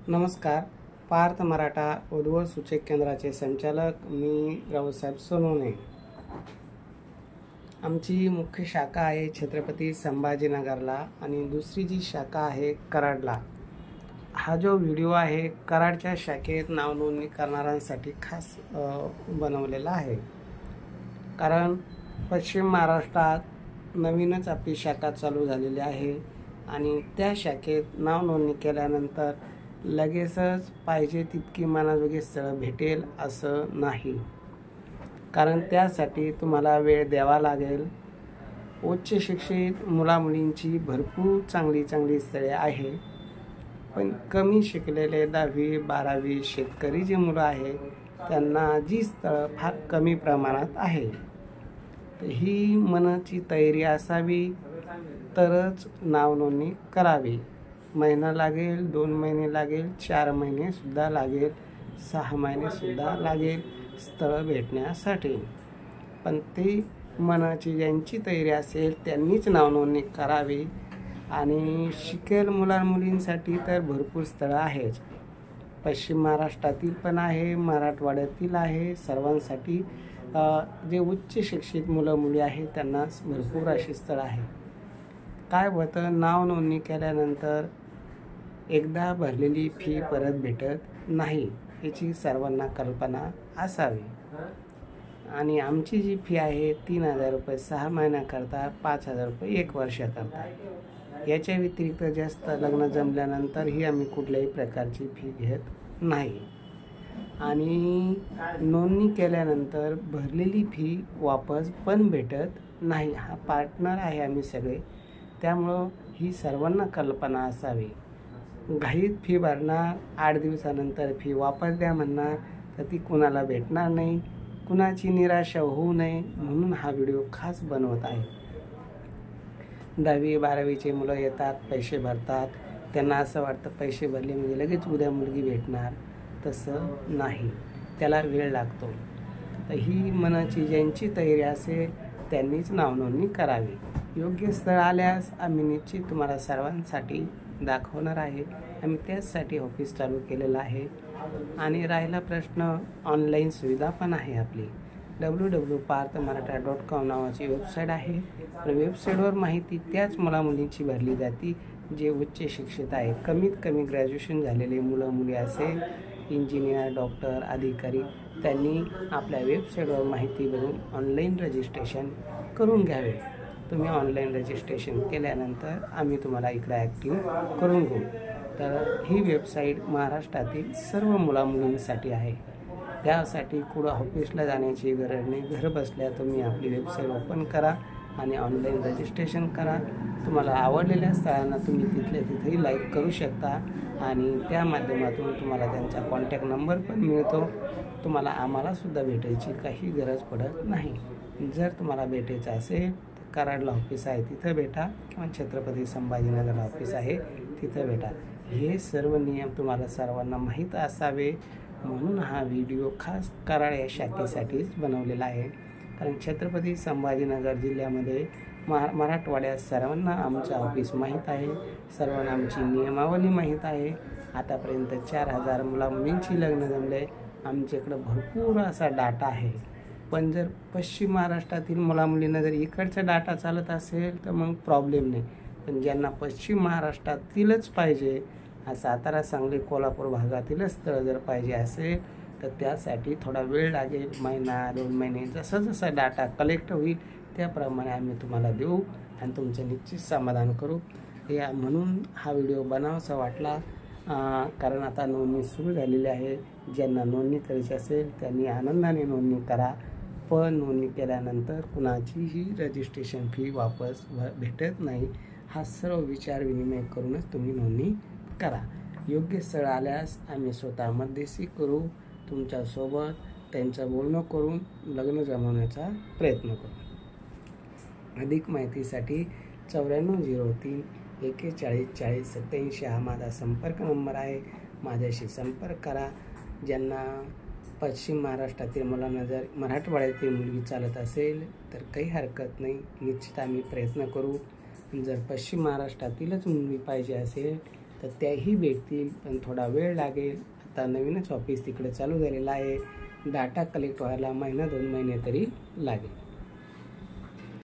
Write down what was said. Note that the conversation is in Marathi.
नमस्कार. पार्थ मराठा उद्भव सूचक केंद्राचे संचालक मी रावसाहेब सोनवणे. आमची मुख्य शाखा आहे छत्रपती संभाजीनगरला आणि दुसरी जी शाखा आहे कराडला. हा जो व्हिडिओ आहे कराडच्या शाखेत नावनोंदणी करणाऱ्यांसाठी खास बनवलेला आहे, कारण पश्चिम महाराष्ट्रात नवीनच आपली शाखा चालू झालेली आहे आणि त्या शाखेत नावनोंदणी केल्यानंतर लगेचच पाहिजे तितकी मनाजोगी स्थळं भेटेल असं नाही, कारण त्यासाठी तुम्हाला वेळ द्यावा लागेल. उच्च शिक्षित मुलामुलींची भरपूर चांगली स्थळे आहे, पण कमी शिकलेले 10वी 12वी शेतकरी जे मुलं आहे त्यांना जी स्थळं फार कमी प्रमाणात आहे. तर ही मनाची तयारी असावी तरच नावनोंदणी करावी. महिना लागेल, 2 महिने लागेल, 4 महिनेसुद्धा लागेल, 6 महिनेसुद्धा लागेल स्थळं भेटण्यासाठी. पण ती मनाची ज्यांची तयारी असेल त्यांनीच नावनोंदणी करावी. आणि शिकेल मुलांमुलींसाठी तर भरपूर स्थळं आहेच. पश्चिम महाराष्ट्रातील पण आहे, मराठवाड्यातील आहे. सर्वांसाठी जे उच्च शिक्षित मुलं मुली आहेत त्यांना भरपूर अशी स्थळं आहे. काय होतं, नावनोंदणी केल्यानंतर एकदा भरलेली फी परत भेटत नाही याची सर्वांना कल्पना असावी. आणि आमची जी फी आहे 3,000 रुपये 6 महिन्याकरता, 5,000 रुपये 1 वर्षाकरता. याच्या व्यतिरिक्त जास्त लग्न जमल्यानंतर ही आम्ही कुठल्याही प्रकारची फी घेत नाही. आणि नोंदणी केल्यानंतर भरलेली फी वापस पण भेटत नाही. हा पार्टनर आहे आम्ही सगळे, त्यामुळं ही सर्वांना कल्पना असावी. घाईत फी भरणार, 8 दिवसानंतर फी वापस द्या म्हणणार, तर ती कुणाला भेटणार नाही. कुणाची निराशा होऊ नये म्हणून हा व्हिडिओ खास बनवत आहे. 10वी 12वीचे मुलं येतात, पैसे भरतात, त्यांना असं वाटतं पैसे भरले म्हणजे लगेच उद्या मुलगी भेटणार. तसं नाही, त्याला वेळ लागतो. तर ही मनाची ज्यांची तयारी असेल त्यांनीच नावनोंदणी करावी. योग्य स्थळ आल्यास आम्ही निश्चित तुम्हाला सर्वांसाठी दाखवणार आहे. आम्ही त्याचसाठी ऑफिस चालू केलेलं आहे. आणि राहिला प्रश्न, ऑनलाईन सुविधा पण आहे आपली. www.parthmarathha.com नावाची वेबसाईट आहे. वेबसाईटवर माहिती त्याच मुलामुलींची भरली जाते जे उच्च शिक्षित आहे. कमीत कमी ग्रॅज्युएशन झालेले मुलं मुली असेल, इंजिनियर, डॉक्टर, अधिकारी, त्यांनी आपल्या वेबसाईटवर माहिती भरून ऑनलाईन रजिस्ट्रेशन करून घ्यावे. तुम्ही ऑनलाईन रजिस्ट्रेशन केल्यानंतर आम्ही तुम्हाला इकडे ॲक्टिव्ह करून घेऊ. तर ही वेबसाईट महाराष्ट्रातील सर्व मुलामुलींसाठी आहे. त्यासाठी कुठं ऑफिसला जाण्याची गरज नाही. घर बसल्या तुम्ही आपली वेबसाईट ओपन करा आणि ऑनलाईन रजिस्ट्रेशन करा. तुम्हाला आवडलेल्या स्थळांना तुम्ही तिथल्या तिथेही लाईक करू शकता आणि त्या माध्यमातून तुम्हाला त्यांचा कॉन्टॅक्ट नंबर पण मिळतो. तुम्हाला आम्हालासुद्धा भेटायची काही गरज पडत नाही. जर तुम्हाला भेटायचं असेल तर कराडला ऑफिस आहे तिथं भेटा, किंवा छत्रपती संभाजीनगरला ऑफिस आहे तिथं भेटा. हे सर्व नियम तुम्हाला सर्वांना माहीत असावे म्हणून हा व्हिडिओ खास कराड या शाखेसाठीच बनवलेला आहे. कारण छत्रपती संभाजीनगर जिल्ह्यामध्ये मराठवाड्यात सर्वांना आमचं ऑफिस माहीत आहे, सर्वांना आमची नियमावली माहीत आहे. आतापर्यंत 4,000 मुलामुलींची लग्न जमले. आमच्याकडं भरपूर असा डाटा आहे. पण जर पश्चिम महाराष्ट्रातील मुलामुलींना जर इकडचा डाटा चालत असेल तर मग प्रॉब्लेम नाही. पण ज्यांना पश्चिम महाराष्ट्रातीलच पाहिजे, सातारा, सांगली, कोल्हापूर भागातीलच स्थळ जर पाहिजे असेल तर त्यासाठी थोडा वेळ लागेल. महिना 2 महिने जसा डाटा कलेक्ट होईल त्याप्रमाणे आम्ही तुम्हाला देऊ आणि तुमचं निश्चित समाधान करू. या म्हणून हा व्हिडिओ बनावासा वाटला. कारण आता नोंदणी सुरू झालेली आहे. ज्यांना नोंदणी करायची असेल त्यांनी आनंदाने नोंदणी करा. पण नोंदणी केल्यानंतर कुणाचीही रजिस्ट्रेशन फी वापस भेटत नाही. हा सर्व विचार विनिमय करूनच तुम्ही नोंदणी करा. योग्य स्थळ आल्यास आम्ही स्वतः मध्यस्थी करू, तुमच्यासोबत त्यांचं बोलणं करून लग्न जमवण्याचा प्रयत्न करू. अधिक माहितीसाठी 9403 41 40 87 हा माझा संपर्क नंबर आहे. माझ्याशी संपर्क करा. ज्यांना पश्चिम महाराष्ट्रातील मुलांना जर मराठवाड्यातील मुलगी चालत असेल तर काही हरकत नाही, निश्चित आम्ही प्रयत्न करू. जर पश्चिम महाराष्ट्रातीलच मुलगी पाहिजे असेल तर त्याही भेटतील, पण थोडा वेळ लागेल. आता नवीनच ऑफिस तिकडे चालू झालेलं आहे. डाटा कलेक्ट व्हायला महिना 2 महिने तरी लागेल.